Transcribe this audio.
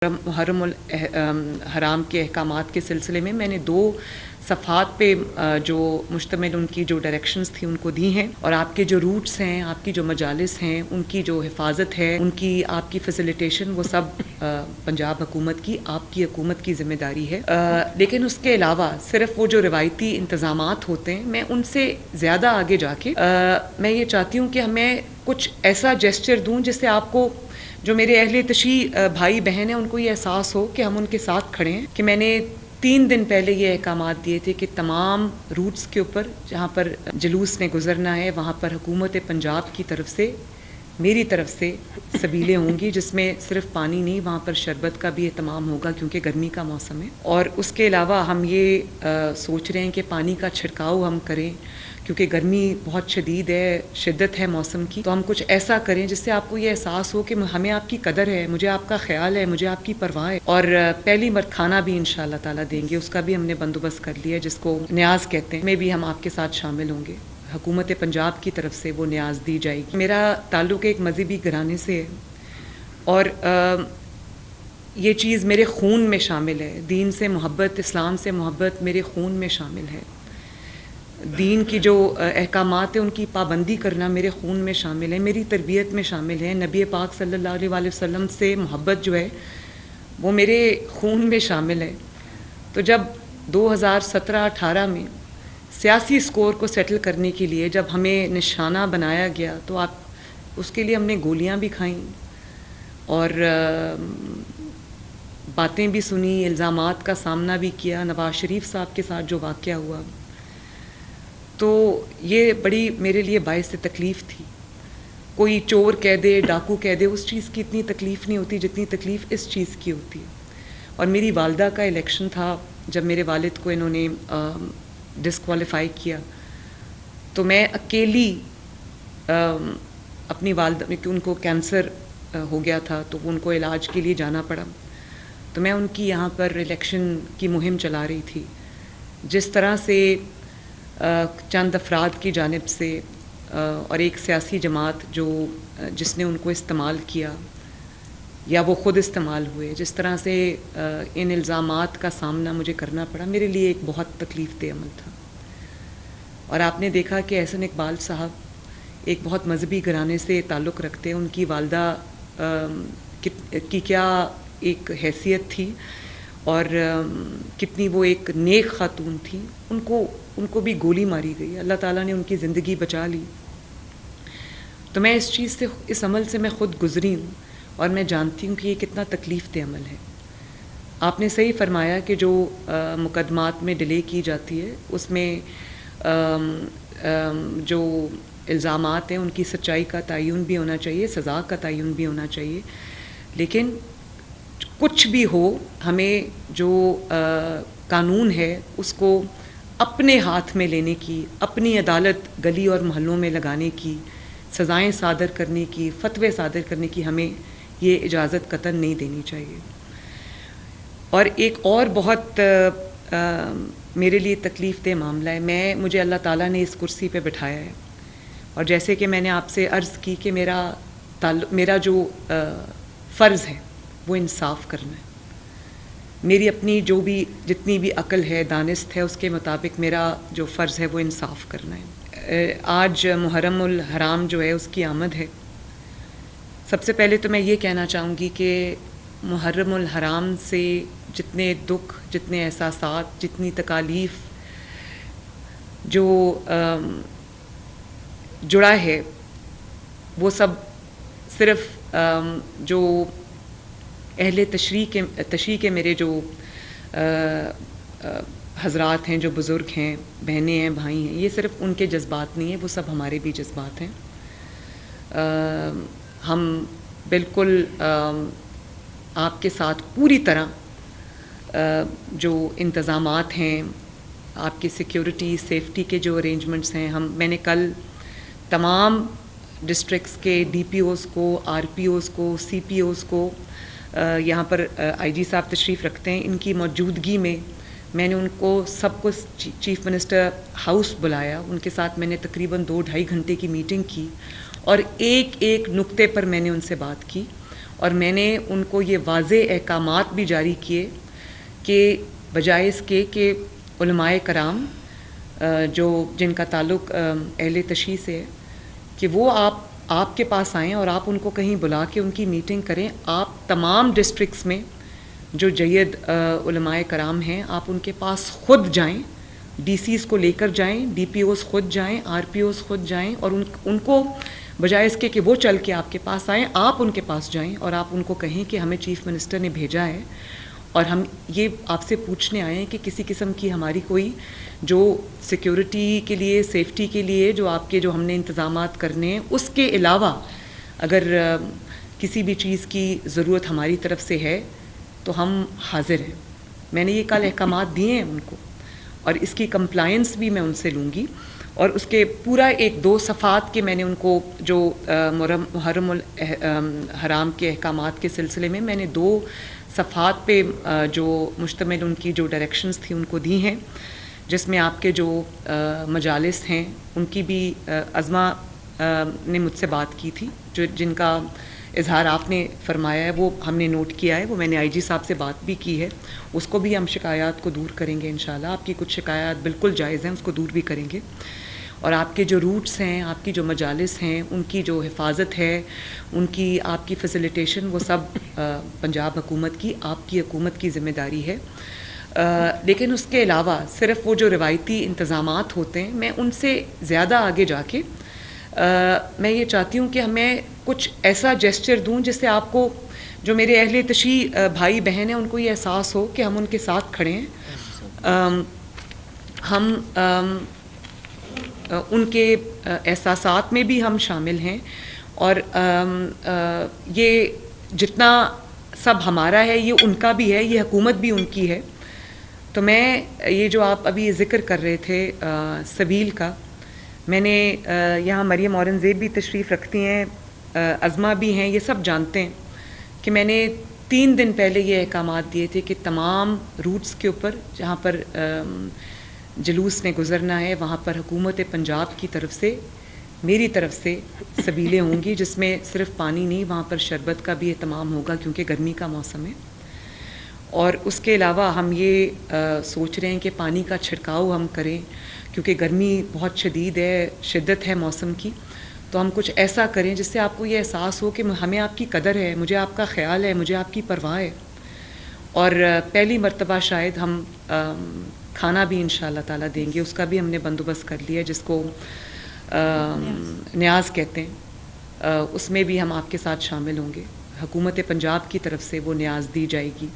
محرم الحرام کے احکامات کے سلسلے میں نے 2 صفحات پہ جو مشتمل ان کی جو ڈائریکشنز تھی ان کو دی ہیں، اور آپ کے جو روٹس ہیں، آپ کی جو مجالس ہیں، ان کی جو حفاظت ہے، ان کی آپ کی فیسیلیٹیشن، وہ سب پنجاب حکومت کی، آپ کی حکومت کی ذمہ داری ہے۔ لیکن اس کے علاوہ صرف وہ جو روایتی انتظامات ہوتے ہیں، میں ان سے زیادہ آگے جا کے میں یہ چاہتی ہوں کہ ہمیں کچھ ایسا جیسچر دوں جس سے آپ کو، جو میرے اہل تشیع بھائی بہن ہیں، ان کو یہ احساس ہو کہ ہم ان کے ساتھ کھڑے ہیں۔ کہ میں نے 3 دن پہلے یہ احکامات دیے تھے کہ تمام روٹس کے اوپر جہاں پر جلوس نے گزرنا ہے، وہاں پر حکومت پنجاب کی طرف سے، میری طرف سے سبیلیں ہوں گی، جس میں صرف پانی نہیں، وہاں پر شربت کا بھی اہتمام ہوگا کیونکہ گرمی کا موسم ہے۔ اور اس کے علاوہ ہم یہ سوچ رہے ہیں کہ پانی کا چھڑکاؤ ہم کریں، کیونکہ گرمی بہت شدید ہے، شدت ہے موسم کی، تو ہم کچھ ایسا کریں جس سے آپ کو یہ احساس ہو کہ ہمیں آپ کی قدر ہے، مجھے آپ کا خیال ہے، مجھے آپ کی پرواہ ہے۔ اور پہلی مرتبہ کھانا بھی انشاءاللہ تعالیٰ دیں گے، اس کا بھی ہم نے بندوبست کر لیا، جس کو نیاز کہتے ہیں، میں بھی ہم آپ کے ساتھ شامل ہوں گے۔ حکومت پنجاب کی طرف سے وہ نیاز دی جائے گی۔ میرا تعلق ایک مذہبی گھرانے سے ہے، اور یہ چیز میرے خون میں شامل ہے۔ دین سے محبت، اسلام سے محبت میرے خون میں شامل ہے۔ دین کی جو احکامات ہیں ان کی پابندی کرنا میرے خون میں شامل ہے، میری تربیت میں شامل ہے۔ نبی پاک صلی اللہ علیہ وآلہ وسلم سے محبت جو ہے وہ میرے خون میں شامل ہے۔ تو جب 2017-18 میں سیاسی سکور کو سیٹل کرنے کے لیے جب ہمیں نشانہ بنایا گیا، تو اس کے لیے ہم نے گولیاں بھی کھائیں اور باتیں بھی سنی، الزامات کا سامنا بھی کیا۔ نواز شریف صاحب کے ساتھ جو واقعہ ہوا، تو یہ بڑی میرے لیے باعث تکلیف تھی۔ کوئی چور کہہ دے، ڈاکو کہہ دے، اس چیز کی اتنی تکلیف نہیں ہوتی جتنی تکلیف اس چیز کی ہوتی ہے۔ اور میری والدہ کا الیکشن تھا، جب میرے والد کو انہوں نے ڈسکوالیفائی کیا، تو میں اکیلی اپنی والدہ، ان کو کینسر ہو گیا تھا، تو ان کو علاج کے لیے جانا پڑا، تو میں ان کی یہاں پر الیکشن کی مہم چلا رہی تھی۔ جس طرح سے چند افراد کی جانب سے اور ایک سیاسی جماعت جس نے ان کو استعمال کیا یا وہ خود استعمال ہوئے، جس طرح سے ان الزامات کا سامنا مجھے کرنا پڑا، میرے لیے ایک بہت تکلیف دہ عمل تھا۔ اور آپ نے دیکھا کہ احسن اقبال صاحب ایک بہت مذہبی گھرانے سے تعلق رکھتے ہیں، ان کی والدہ کی کیا ایک حیثیت تھی، اور کتنی وہ ایک نیک خاتون تھی۔ ان کو بھی گولی ماری گئی، اللہ تعالیٰ نے ان کی زندگی بچا لی۔ تو میں اس چیز سے، اس عمل سے میں خود گزری ہوں، اور میں جانتی ہوں کہ یہ کتنا تکلیف دہ عمل ہے۔ آپ نے صحیح فرمایا کہ جو مقدمات میں ڈیلے کی جاتی ہے، اس میں جو الزامات ہیں ان کی سچائی کا تعین بھی ہونا چاہیے، سزا کا تعین بھی ہونا چاہیے، لیکن کچھ بھی ہو، ہمیں جو قانون ہے اس کو اپنے ہاتھ میں لینے کی، اپنی عدالت گلی اور محلوں میں لگانے کی، سزائیں صادر کرنے کی، فتوے صادر کرنے کی ہمیں یہ اجازت قطعاً نہیں دینی چاہیے۔ اور ایک اور بہت میرے لیے تکلیف دہ معاملہ ہے، مجھے اللہ تعالیٰ نے اس کرسی پہ بٹھایا ہے، اور جیسے کہ میں نے آپ سے عرض کی کہ میرا جو فرض ہے وہ انصاف کرنا ہے۔ میری اپنی جتنی بھی عقل ہے، دانست ہے، اس کے مطابق میرا جو فرض ہے وہ انصاف کرنا ہے۔ آج محرم الحرام جو ہے اس کی آمد ہے۔ سب سے پہلے تو میں یہ کہنا چاہوں گی کہ محرم الحرام سے جتنے دکھ، جتنے احساسات، جتنی تکالیف جو جڑا ہے، وہ سب صرف جو اہل تشریح کے میرے جو حضرات ہیں، جو بزرگ ہیں، بہنیں ہیں، بھائی ہیں، یہ صرف ان کے جذبات نہیں ہیں، وہ سب ہمارے بھی جذبات ہیں۔ ہم بالکل آپ کے ساتھ پوری طرح جو انتظامات ہیں، آپ کی سیکیورٹی، سیفٹی کے جو ارینجمنٹس ہیں، میں نے کل تمام ڈسٹرکٹس کے ڈی پی اوز کو، آر پی اوز کو، سی پی اوز کو، یہاں پر آئی جی صاحب تشریف رکھتے ہیں، ان کی موجودگی میں نے ان کو سب کو چیف منسٹر ہاؤس بلایا، ان کے ساتھ میں نے تقریباً 2-2.5 گھنٹے کی میٹنگ کی، اور ایک ایک نقطے پر میں نے ان سے بات کی، اور میں نے ان کو یہ واضح احکامات بھی جاری کیے کہ بجائے اس کے کہ علماء کرام جو جن کا تعلق اہل تشیع سے ہے کہ وہ آپ کے پاس آئیں اور آپ ان کو کہیں بلا کے ان کی میٹنگ کریں. آپ تمام ڈسٹرکٹس میں جو جید علماء کرام ہیں آپ ان کے پاس خود جائیں, ڈی سیز کو لے کر جائیں, ڈی پی اوز خود جائیں, آر پی اوز خود جائیں, اور ان کو بجائے اس کے کہ وہ چل کے آپ کے پاس آئیں, آپ ان کے پاس جائیں اور آپ ان کو کہیں کہ ہمیں چیف منسٹر نے بھیجا ہے اور ہم یہ آپ سے پوچھنے آئے ہیں کہ کسی قسم کی ہماری کوئی جو سیکیورٹی کے لیے, سیفٹی کے لیے جو آپ کے جو ہم نے انتظامات کرنے ہیں اس کے علاوہ اگر کسی بھی چیز کی ضرورت ہماری طرف سے ہے تو ہم حاضر ہیں. میں نے یہ کل احکامات دیے ہیں ان کو اور اس کی کمپلائنس بھی میں ان سے لوں گی, اور اس کے پورا 1-2 صفحات کے میں نے ان کو جو محرم الحرام کے احکامات کے سلسلے میں نے 2 صفحات پہ جو مشتمل ان کی جو ڈائریکشنز تھی ان کو دی ہیں, جس میں آپ کے جو مجالس ہیں ان کی بھی عظمہ نے مجھ سے بات کی تھی, جن کا اظہار آپ نے فرمایا ہے وہ ہم نے نوٹ کیا ہے, وہ میں نے آئی جی صاحب سے بات بھی کی ہے, اس کو بھی ہم شکایات کو دور کریں گے انشاءاللہ. آپ کی کچھ شکایات بالکل جائز ہیں, اس کو دور بھی کریں گے, اور آپ کے جو روٹس ہیں, آپ کی جو مجالس ہیں ان کی جو حفاظت ہے, ان کی آپ کی فیسیلیٹیشن, وہ سب پنجاب حکومت کی, آپ کی حکومت کی ذمہ داری ہے. لیکن اس کے علاوہ صرف وہ جو روایتی انتظامات ہوتے ہیں, میں ان سے زیادہ آگے جا کے میں یہ چاہتی ہوں کہ ہمیں کچھ ایسا جیسچر دوں جس سے آپ کو, جو میرے اہل تشیع بھائی بہن ہیں, ان کو یہ احساس ہو کہ ہم ان کے ساتھ کھڑے ہیں, ہم ان کے احساسات میں بھی ہم شامل ہیں, اور یہ جتنا سب ہمارا ہے یہ ان کا بھی ہے, یہ حکومت بھی ان کی ہے. تو میں یہ جو آپ ابھی ذکر کر رہے تھے سبیل کا, میں نے یہاں مریم اورنگزیب بھی تشریف رکھتی ہیں, عظمہ بھی ہیں, یہ سب جانتے ہیں کہ میں نے 3 دن پہلے یہ احکامات دیے تھے کہ تمام روٹس کے اوپر جہاں پر جلوس نے گزرنا ہے وہاں پر حکومت پنجاب کی طرف سے, میری طرف سے سبیلیں ہوں گی, جس میں صرف پانی نہیں, وہاں پر شربت کا بھی اہتمام ہوگا کیونکہ گرمی کا موسم ہے. اور اس کے علاوہ ہم یہ سوچ رہے ہیں کہ پانی کا چھڑکاؤ ہم کریں کیونکہ گرمی بہت شدید ہے, شدت ہے موسم کی, تو ہم کچھ ایسا کریں جس سے آپ کو یہ احساس ہو کہ ہمیں آپ کی قدر ہے, مجھے آپ کا خیال ہے, مجھے آپ کی پرواہ ہے. اور پہلی مرتبہ شاید ہم کھانا بھی انشاءاللہ تعالیٰ دیں گے, اس کا بھی ہم نے بندوبست کر لیا, جس کو نیاز کہتے ہیں, اس میں بھی ہم آپ کے ساتھ شامل ہوں گے. حکومت پنجاب کی طرف سے وہ نیاز دی جائے گی.